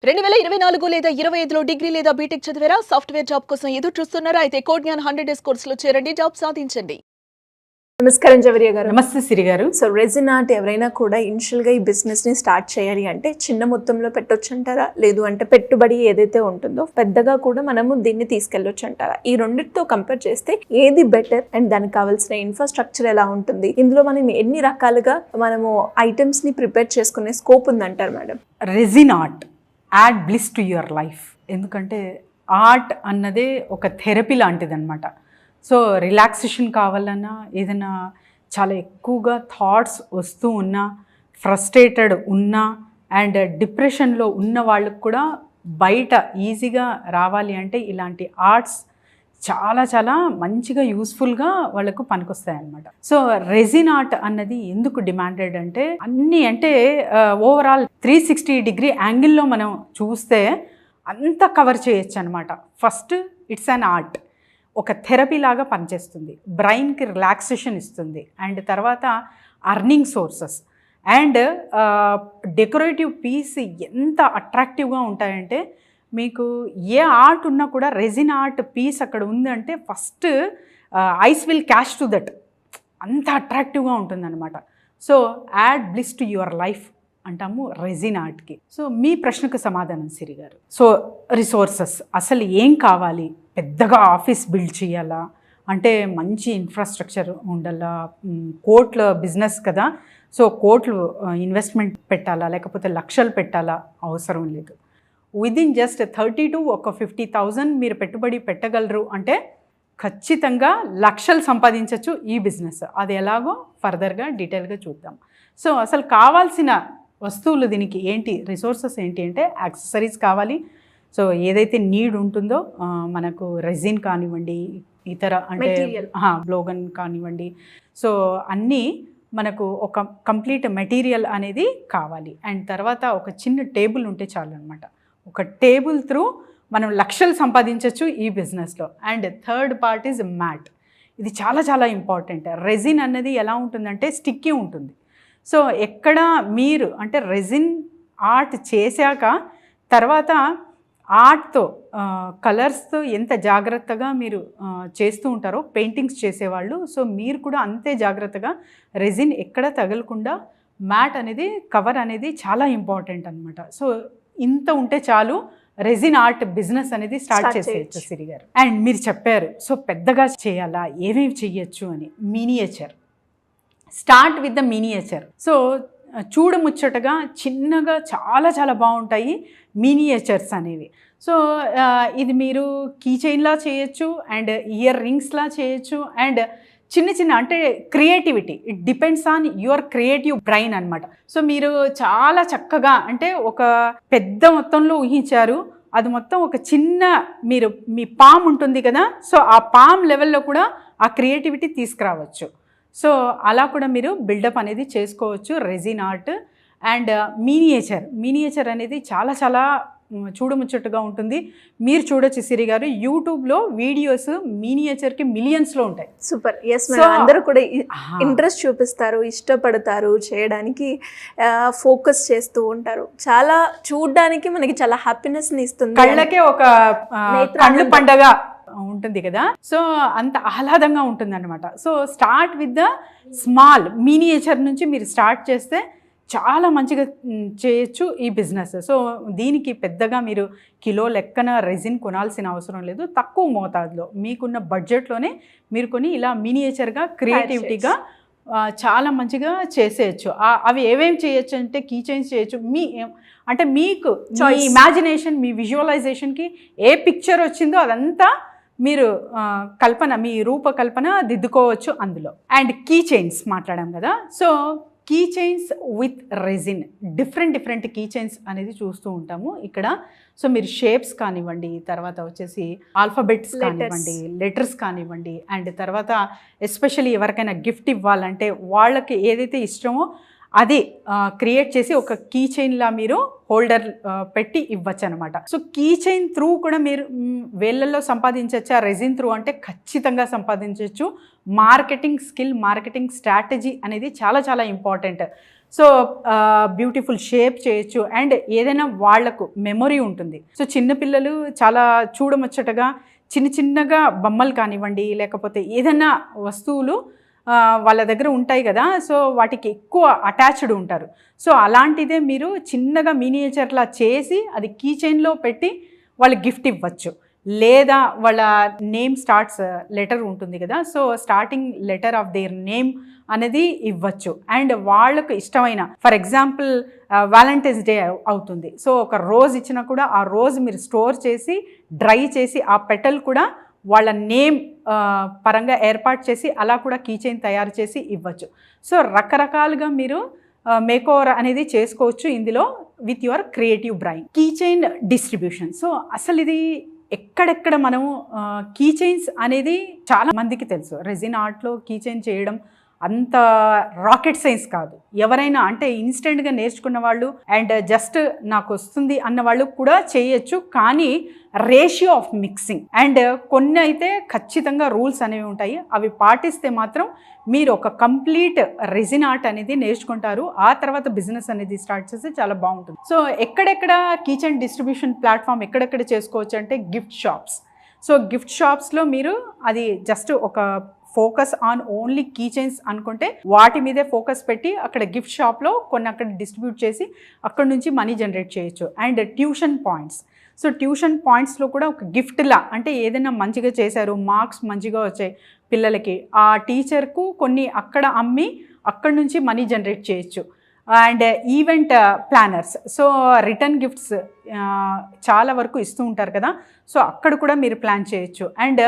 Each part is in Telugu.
2024 లేదా 25లో డిగ్రీ లేదా బీటెక్ చదివారా? సాఫ్ట్వేర్ జాబ్ కోసం ఎదురు చూస్తున్నారా? అయితే కోడ్ జ్ఞాన్ 100 డేస్ కోర్సులో చేరండి, జాబ్ సాధించండి. నమస్కారం జవరియా గారు. నమస్తే సిరి గారు. సో రెజిన్ ఆర్ట్ ఎవరైనా కూడా ఇనిషియల్గా ఈ బిజినెస్ని స్టార్ట్ చేయాలి అంటే చిన్న మొత్తంలో పెట్టొచ్చు అంటారా? లేదు అంటే పెట్టుబడి ఏదైతే ఉంటుందో పెద్దగా కూడా మనము దీన్ని తీసుకెళ్ళొచ్చు అంటారా? ఈ రెండింటితో కంపేర్ చేస్తే ఏది బెటర్ అండ్ దానికి కావాల్సిన ఇన్ఫ్రాస్ట్రక్చర్ ఎలా ఉంటుంది? ఇందులో మనం ఎన్ని రకాలుగా మనము ఐటమ్స్ని ప్రిపేర్ చేసుకునే స్కోప్ ఉందంటారు madam? Resin art add bliss to your life. ఎందుకంటే ఆర్ట్ అన్నదే ఒక థెరపీ లాంటిది అనమాట. సో రిలాక్సేషన్ కావాలన్నా, ఏదైనా చాలా ఎక్కువగా థాట్స్ వస్తూ ఉన్నా, ఫ్రస్ట్రేటెడ్ ఉన్నా అండ్ డిప్రెషన్లో ఉన్న వాళ్ళకు కూడా బయట ఈజీగా రావాలి అంటే ఇలాంటి ఆర్ట్స్ చాలా చాలా మంచిగా యూస్ఫుల్గా వాళ్ళకు పనికొస్తాయి అన్నమాట. సో రెజిన్ ఆర్ట్ అన్నది ఎందుకు డిమాండెడ్ అంటే అన్నీ అంటే ఓవరాల్ 360 డిగ్రీ యాంగిల్లో మనం చూస్తే అంతా కవర్ చేయొచ్చు అనమాట. ఫస్ట్ ఇట్స్ అన్ ఆర్ట్, ఒక థెరపీ లాగా పనిచేస్తుంది, బ్రెయిన్కి రిలాక్సేషన్ ఇస్తుంది, అండ్ తర్వాత earning sources and decorative piece ఎంత అట్రాక్టివ్గా ఉంటాయంటే మీకు ఏ ఆర్ట్ ఉన్నా కూడా రెజిన్ ఆర్ట్ పీస్ అక్కడ ఉందంటే first ice will cash to that, అంత అట్రాక్టివ్గా ఉంటుందన్నమాట. So add bliss to your life అంటాము రెజిన్ ఆర్ట్కి. సో మీ ప్రశ్నకు సమాధానం సిరి గారు. సో రిసోర్సెస్ అసలు ఏం కావాలి? పెద్దగా ఆఫీస్ బిల్డ్ చేయాలా అంటే మంచి ఇన్ఫ్రాస్ట్రక్చర్ ఉండాలా, కోట్ల బిజినెస్ కదా, సో కోట్లు ఇన్వెస్ట్మెంట్ పెట్టాలా లేకపోతే లక్షలు పెట్టాలా? అవసరం లేదు. విదిన్ జస్ట్ 30 to 50,000 మీరు పెట్టుబడి పెట్టగలరు అంటే ఖచ్చితంగా లక్షలు సంపాదించవచ్చు ఈ బిజినెస్. అది ఎలాగో ఫర్దర్గా డీటెయిల్గా చూద్దాం. సో అసలు కావాల్సిన వస్తువులు దీనికి ఏంటి, రిసోర్సెస్ ఏంటి అంటే యాక్సెసరీస్ కావాలి. సో ఏదైతే నీడ్ ఉంటుందో మనకు రెజిన్ కానివ్వండి, ఇతర అంటే బ్లోగన్ కానివ్వండి, సో అన్నీ మనకు ఒక కంప్లీట్ మెటీరియల్ అనేది కావాలి. అండ్ తర్వాత ఒక చిన్న టేబుల్ ఉంటే చాలు అనమాట. ఒక టేబుల్ త్రూ మనం లక్షలు సంపాదించవచ్చు ఈ బిజినెస్లో. And third part is mat. ఇది చాలా చాలా ఇంపార్టెంట్. రెజిన్ అన్నది ఎలా ఉంటుందంటే స్టిక్కీ ఉంటుంది. సో ఎక్కడ మీరు అంటే రెజిన్ ఆర్ట్ చేశాక తర్వాత ఆర్ట్తో కలర్స్తో ఎంత జాగ్రత్తగా మీరు చేస్తూ ఉంటారో పెయింటింగ్స్ చేసేవాళ్ళు, సో మీరు కూడా అంతే జాగ్రత్తగా రెజిన్ ఎక్కడ తగలకుండా మ్యాట్ అనేది కవర్ అనేది చాలా ఇంపార్టెంట్ అనమాట. సో ఇంత ఉంటే చాలు రెజిన్ ఆర్ట్ బిజినెస్ అనేది స్టార్ట్ చేసేయచ్చు సిరి గారు. అండ్ మీరు చెప్పారు సో పెద్దగా చేయాలా, ఏమేమి చెయ్యొచ్చు అని. Miniature, start with the miniature. So చూడముచ్చటగా చిన్నగా చాలా చాలా బాగుంటాయి మినియేచర్స్ అనేవి. సో ఇది మీరు కీ చైన్లా చేయొచ్చు అండ్ ఇయర్ రింగ్స్లా చేయొచ్చు అండ్ చిన్న చిన్న అంటే creativity, it depends on your creative brain అనమాట. సో మీరు చాలా చక్కగా అంటే ఒక పెద్ద మొత్తంలో ఊహించారు, అది మొత్తం ఒక చిన్న మీరు మీ పామ్ ఉంటుంది కదా, సో ఆ పామ్ లెవెల్లో కూడా ఆ క్రియేటివిటీ తీసుకురావచ్చు. సో అలా కూడా మీరు బిల్డప్ అనేది చేసుకోవచ్చు రెజిన్ ఆర్ట్. అండ్ మినియేచర్ అనేది చాలా చాలా చూడముచ్చట్టుగా ఉంటుంది. మీరు చూడొచ్చు సిరి గారు, యూట్యూబ్లో వీడియోస్ మినియేచర్కి మిలియన్స్లో ఉంటాయి. సూపర్. ఎస్ మేడం, అందరూ కూడా ఇంట్రెస్ట్ చూపిస్తారు, ఇష్టపడతారు చేయడానికి, ఫోకస్ చేస్తూ ఉంటారు. చాలా చూడడానికి మనకి చాలా హ్యాపీనెస్ని ఇస్తుంది, కళ్ళకే ఒక కళ్ళు పండగ ఉంటుంది కదా, సో అంత ఆహ్లాదంగా ఉంటుంది అనమాట. So start with the small miniature నుంచి మీరు స్టార్ట్ చేస్తే చాలా మంచిగా చేయొచ్చు ఈ బిజినెస్. సో దీనికి పెద్దగా మీరు కిలో లెక్కన రెజిన్ కొనాల్సిన అవసరం లేదు. తక్కువ మోతాదులో మీకున్న బడ్జెట్లోనే మీరు కొని ఇలా మినియేచర్గా క్రియేటివిటీగా చాలా మంచిగా చేసేయచ్చు. అవి ఏమేమి చేయొచ్చు అంటే కీ చైన్స్ చేయొచ్చు. అంటే మీకు మీ ఇమాజినేషన్, మీ విజువలైజేషన్కి ఏ పిక్చర్ వచ్చిందో అదంతా మీరు మీ రూపకల్పన దిద్దుకోవచ్చు అందులో. అండ్ కీ చైన్స్ మాట్లాడాం కదా, so key chains with resin, different key chains అనేది చూస్తూ ఉంటాము ఇక్కడ. సో మీరు షేప్స్ కానివ్వండి, తర్వాత వచ్చేసి ఆల్ఫాబెట్స్ కానివ్వండి, లెటర్స్ కానివ్వండి, అండ్ తర్వాత ఎస్పెషల్లీ ఎవరికైనా గిఫ్ట్ ఇవ్వాలంటే వాళ్ళకి ఏదైతే ఇష్టమో అది క్రియేట్ చేసి ఒక కీ చైన్లా మీరు హోల్డర్ పెట్టి ఇవ్వచ్చు అనమాట. సో కీ చైన్ త్రూ కూడా మీరు వేళ్ళల్లో సంపాదించవచ్చా? రెజిన్ త్రూ అంటే ఖచ్చితంగా సంపాదించవచ్చు. మార్కెటింగ్ స్కిల్, మార్కెటింగ్ స్ట్రాటజీ అనేది చాలా చాలా ఇంపార్టెంట్. సో బ్యూటిఫుల్ షేప్ చేయొచ్చు అండ్ ఏదైనా వాళ్లకు మెమొరీ ఉంటుంది. సో చిన్నపిల్లలు చాలా చూడముచ్చటగా చిన్న చిన్నగా బొమ్మలు కానివ్వండి లేకపోతే ఏదైనా వస్తువులు వాళ్ళ దగ్గర ఉంటాయి కదా, సో వాటికి ఎక్కువ అటాచ్డ్ ఉంటారు. సో అలాంటిదే మీరు చిన్నగా మినియేచర్లా చేసి అది కీ చైన్లో పెట్టి వాళ్ళకి గిఫ్ట్ ఇవ్వచ్చు. లేదా వాళ్ళ నేమ్ స్టార్ట్స్ లెటర్ ఉంటుంది కదా, so starting letter of their name అనేది ఇవ్వచ్చు. అండ్ వాళ్ళకు ఇష్టమైన ఫర్ ఎగ్జాంపుల్ వ్యాలంటైన్స్ డే అవుతుంది, సో ఒక రోజ్ ఇచ్చినా కూడా ఆ రోజ్ మీరు స్టోర్ చేసి డ్రై చేసి ఆ పెటల్ కూడా వాళ్ళ నేమ్ పరంగా ఏర్పాటు చేసి అలా కూడా కీ చైన్ తయారు చేసి ఇవ్వచ్చు. సో రకరకాలుగా మీరు మేకోవర్ అనేది చేసుకోవచ్చు ఇందులో with your creative brain. Key chain distribution, so అసలు ఇది ఎక్కడెక్కడ మనము కీ చైన్స్ అనేది చాలా మందికి తెలుసు. రెజిన్ ఆర్ట్లో కీ చైన్ చేయడం అంత రాకెట్ సైన్స్ కాదు. ఎవరైనా అంటే ఇన్స్టెంట్గా నేర్చుకున్న వాళ్ళు అండ్ జస్ట్ నాకు వస్తుంది అన్న వాళ్ళు కూడా చేయొచ్చు. కానీ రేషియో ఆఫ్ మిక్సింగ్ అండ్ కొన్ని అయితే ఖచ్చితంగా రూల్స్ అనేవి ఉంటాయి, అవి పాటిస్తే మాత్రం మీరు ఒక కంప్లీట్ రెజిన్ ఆర్ట్ అనేది నేర్చుకుంటారు. ఆ తర్వాత బిజినెస్ అనేది స్టార్ట్ చేస్తే చాలా బాగుంటుంది. సో ఎక్కడెక్కడ కిచెన్ డిస్ట్రిబ్యూషన్ ప్లాట్ఫామ్ ఎక్కడెక్కడ చేసుకోవచ్చు అంటే గిఫ్ట్ షాప్స్. సో గిఫ్ట్ షాప్స్లో మీరు అది జస్ట్ ఒక focus on only key chains అనుకుంటే వాటి మీదే ఫోకస్ పెట్టి అక్కడ గిఫ్ట్ షాప్లో కొన్ని అక్కడ డిస్ట్రిబ్యూట్ చేసి అక్కడ నుంచి మనీ జనరేట్ చేయొచ్చు. And tuition points, so tuition పాయింట్స్లో కూడా ఒక గిఫ్ట్లా అంటే ఏదైనా మంచిగా చేశారు, మార్క్స్ మంచిగా వచ్చాయి పిల్లలకి, ఆ టీచర్కు కొన్ని అక్కడ అమ్మి అక్కడ నుంచి మనీ జనరేట్ చేయొచ్చు. And event planners, so return gifts చాలా వరకు ఇస్తూ ఉంటారు కదా, సో అక్కడ కూడా మీరు ప్లాన్ చేయొచ్చు. అండ్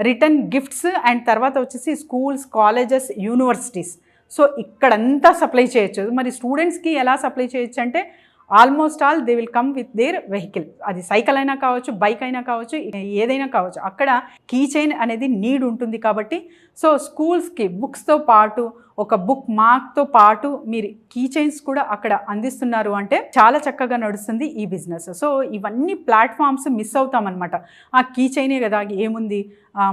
రిటర్న్ గిఫ్ట్స్ అండ్ తర్వాత వచ్చేసి స్కూల్స్, కాలేజెస్, యూనివర్సిటీస్, సో ఇక్కడంతా సప్లై చేయొచ్చు. మరి స్టూడెంట్స్కి ఎలా సప్లై చేయొచ్చు అంటే almost all they will come with their vehicle, అది సైకిల్ అయినా కావచ్చు, బైక్ అయినా కావచ్చు, ఏదైనా కావచ్చు. అక్కడ కీ చైన్ అనేది నీడ్ ఉంటుంది కాబట్టి సో స్కూల్స్కి బుక్స్తో పాటు ఒక బుక్ మార్క్తో పాటు మీరు కీ చైన్స్ కూడా అక్కడ అందిస్తున్నారు అంటే చాలా చక్కగా నడుస్తుంది ఈ బిజినెస్. సో ఇవన్నీ ప్లాట్ఫామ్స్ మిస్ అవుతామన్నమాట. ఆ కీ చైనే కదా ఏముంది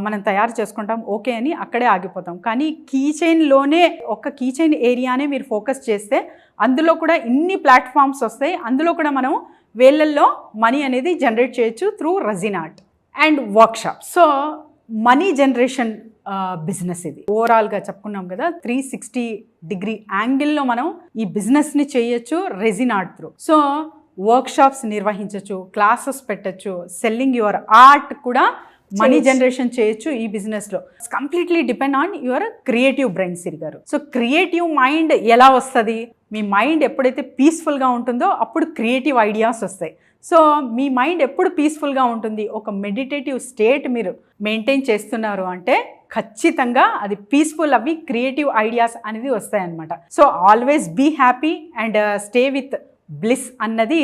మనం తయారు చేసుకుంటాం ఓకే అని అక్కడే ఆగిపోతాం. కానీ కీ చైన్లోనే ఒక కీ చైన్ ఏరియానే మీరు ఫోకస్ చేస్తే అందులో కూడా ఇన్ని ప్లాట్ఫామ్స్ వస్తాయి, అందులో కూడా మనం వేళ్ళల్లో మనీ అనేది జనరేట్ చేయొచ్చు through resin art and workshop. So money generation business ఇది ఓవరాల్గా చెప్పుకున్నాం కదా, 360 డిగ్రీ యాంగిల్లో మనం ఈ బిజినెస్ని చేయొచ్చు resin art through. So workshops నిర్వహించవచ్చు, క్లాసెస్ పెట్టచ్చు, సెల్లింగ్ యువర్ ఆర్ట్ కూడా మనీ జనరేషన్ చేయొచ్చు ఈ బిజినెస్లో. Completely depend on your creative brain Siri garu. So creative mind ఎలా వస్తుంది? మీ మైండ్ ఎప్పుడైతే పీస్ఫుల్గా ఉంటుందో అప్పుడు క్రియేటివ్ ఐడియాస్ వస్తాయి. సో మీ మైండ్ ఎప్పుడు పీస్ఫుల్గా ఉంటుంది, ఒక మెడిటేటివ్ స్టేట్ మీరు మెయింటైన్ చేస్తున్నారు అంటే ఖచ్చితంగా అది పీస్ఫుల్ అవి క్రియేటివ్ ఐడియాస్ అనేది వస్తాయన్నమాట. So always be happy and stay with bliss అన్నది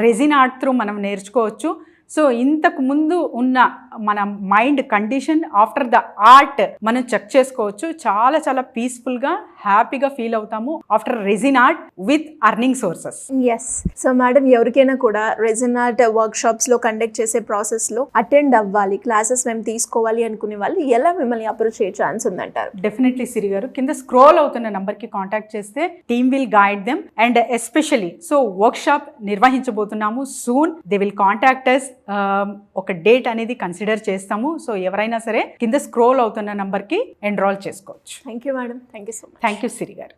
రెజిన్ ఆర్ట్ త్రూ మనం నేర్చుకోవచ్చు. సో ఇంతకు ముందు ఉన్న మన mind condition after the art మనం చెక్ చేసుకోవచ్చు. చాలా చాలా పీస్ఫుల్గా హ్యాపీగా ఫీల్ అవుతాము after resin art with earning sources. Yes. So madam, ఎవరికైనా కూడా రెజిన్ ఆర్ట్ వర్క్షాప్స్లో కండక్ట్ చేసే ప్రాసెస్లో అటెండ్ అవ్వాలి, క్లాసెస్ మేము తీసుకోవాలి అనుకునే వాళ్ళు ఎలా మిమ్మల్ని అప్రోచ్ చేయ ఛాన్స్ ఉందంటారు? డెఫినెట్లీ సిరి గారు, కింద స్క్రోల్ అవుతున్న నంబర్కి కాంటాక్ట్ చేస్తే team will guide them. And especially so workshop నిర్వహించబోతున్నాము soon, they will contact us. ఒక డేట్ అనేది కన్సిడర్ చేస్తాము. సో ఎవరైనా సరే కింద స్క్రోల్ అవుతున్న నంబర్కి ఎన్రోల్ చేసుకోవచ్చు. Thank you madam, thank you so much. Thank you Siri గారు.